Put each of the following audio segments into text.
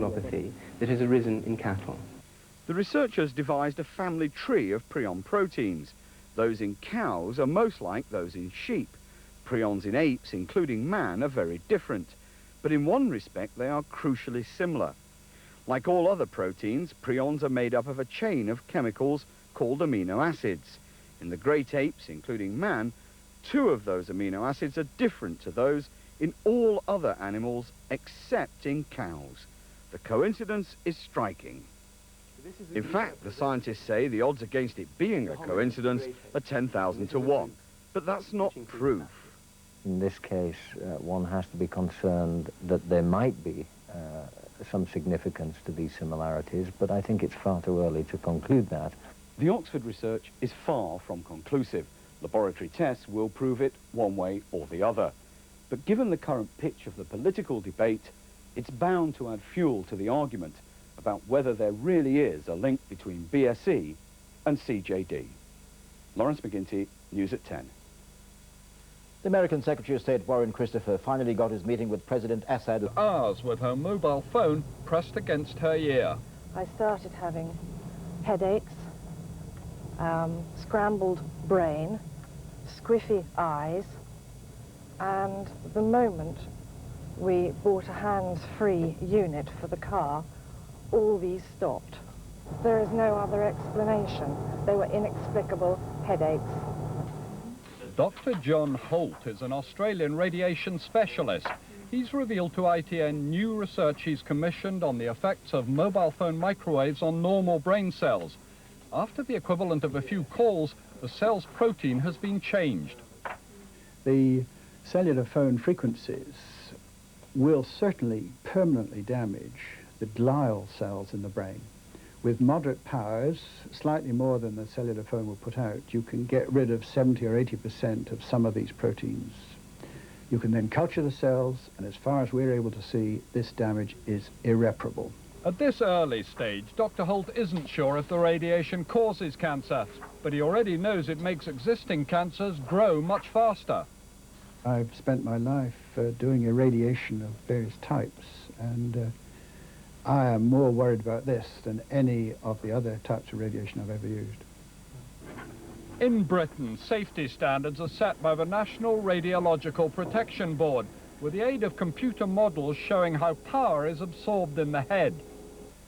neuropathy that has arisen in cattle. The researchers devised a family tree of prion proteins. Those in cows are most like those in sheep. Prions in apes, including man, are very different. But in one respect, they are crucially similar. Like all other proteins, prions are made up of a chain of chemicals called amino acids. In the great apes, including man, 2 of those amino acids are different to those in all other animals except in cows. The coincidence is striking. In fact, the scientists say the odds against it being a coincidence are 10,000 to 1. But that's not proof. In this case, one has to be concerned that there might be some significance to these similarities, but I think it's far too early to conclude that. The Oxford research is far from conclusive. Laboratory tests will prove it one way or the other. But given the current pitch of the political debate, it's bound to add fuel to the argument about whether there really is a link between BSE and CJD. Lawrence McGuinty, News at 10. The American Secretary of State Warren Christopher finally got his meeting with President Assad. Hours with her mobile phone pressed against her ear. I started having headaches, scrambled brain, squiffy eyes, and the moment we bought a hands-free unit for the car, all these stopped. There is no other explanation. They were inexplicable headaches. Dr. John Holt is an Australian radiation specialist. He's revealed to ITN new research he's commissioned on the effects of mobile phone microwaves on normal brain cells. After the equivalent of a few calls, the cell's protein has been changed. The cellular phone frequencies will certainly permanently damage the glial cells in the brain. With moderate powers, slightly more than the cellular phone will put out, you can get rid of 70 or 80% of some of these proteins. You can then culture the cells, and as far as we're able to see, this damage is irreparable. At this early stage, Dr. Holt isn't sure if the radiation causes cancer, but he already knows it makes existing cancers grow much faster. I've spent my life doing irradiation of various types, and I am more worried about this than any of the other types of radiation I've ever used. In Britain, safety standards are set by the National Radiological Protection Board, with the aid of computer models showing how power is absorbed in the head.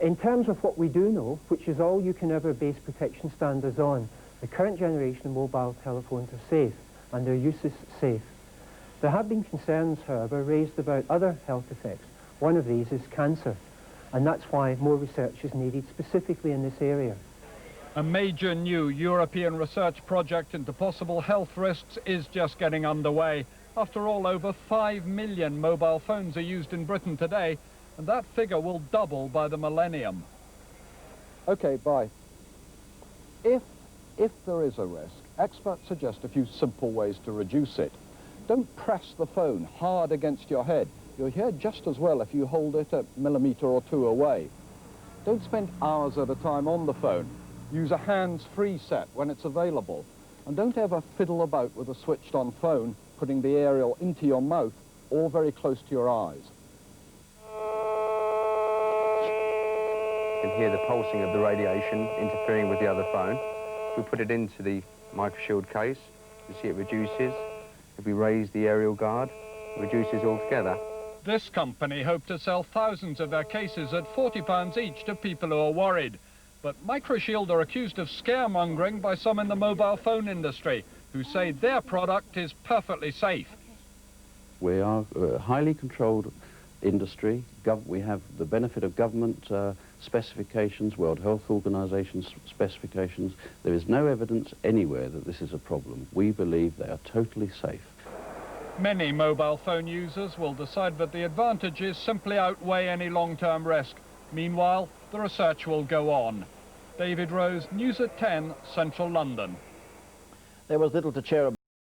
In terms of what we do know, which is all you can ever base protection standards on, the current generation of mobile telephones are safe, and their use is safe. There have been concerns, however, raised about other health effects. One of these is cancer, and that's why more research is needed specifically in this area. A major new European research project into possible health risks is just getting underway. After all, over 5 million mobile phones are used in Britain today, and that figure will double by the millennium. Okay, bye. If there is a risk, experts suggest a few simple ways to reduce it. Don't press the phone hard against your head. You'll hear just as well if you hold it a millimetre or 2 away. Don't spend hours at a time on the phone. Use a hands-free set when it's available. And don't ever fiddle about with a switched-on phone, putting the aerial into your mouth or very close to your eyes. You can hear the pulsing of the radiation interfering with the other phone. If we put it into the microshield case, you see it reduces. If we raise the aerial guard, it reduces altogether. This company hope to sell thousands of their cases at £40 each to people who are worried. But Microshield are accused of scaremongering by some in the mobile phone industry, who say their product is perfectly safe. We are a highly controlled industry. We have the benefit of government specifications, World Health Organization specifications. There is no evidence anywhere that this is a problem. We believe they are totally safe. Many mobile phone users will decide that the advantages simply outweigh any long-term risk. Meanwhile, the research will go on. David Rose, News at 10, Central London. There was little to cheer about.